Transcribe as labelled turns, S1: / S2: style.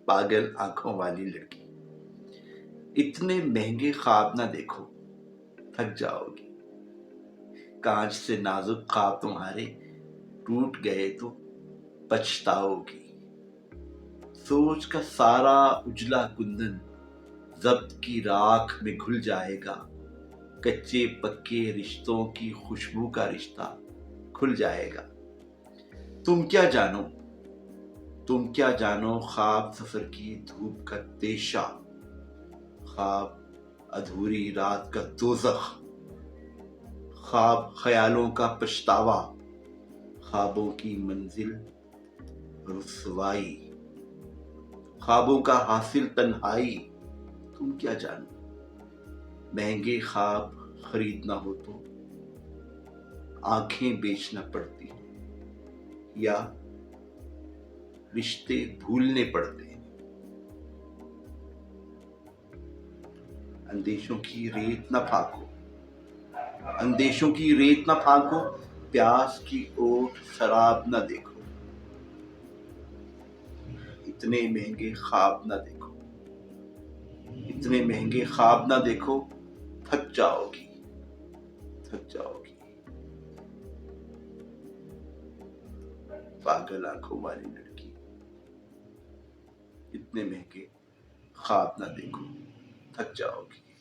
S1: پاگل آنکھوں والی لڑکی، اتنے مہنگے خواب نہ دیکھو، تھک جاؤ گی۔ کانچ سے نازک خواب تمہارے ٹوٹ گئے تو پچھتاؤ گی۔ سوچ کا سارا اجلا کندن ضبط کی راکھ میں گھل جائے گا، کچے پکے رشتوں کی خوشبو کا رشتہ کھل جائے گا۔ تم کیا جانو خواب سفر کی دھوپ کا تیشہ، خواب ادھوری رات کا دوزخ، خواب خیالوں کا پچھتاوا، خوابوں کی منزل رسوائی، خوابوں کا حاصل تنہائی۔ تم کیا جانو؟ مہنگے خواب خریدنا ہو تو آنکھیں بیچنا پڑتی ہیں یا رشتے بھولنے پڑتے ہیں۔ اندیشوں کی ریت نہ پھانکو، پیاس کی اوٹ شراب نہ دیکھو، اتنے مہنگے خواب نہ دیکھو، تھک جاؤ گی۔ پاگل آنکھوں والی لڑکی، اتنے مہنگے خواب نہ دیکھو، تھک جاؤ گی۔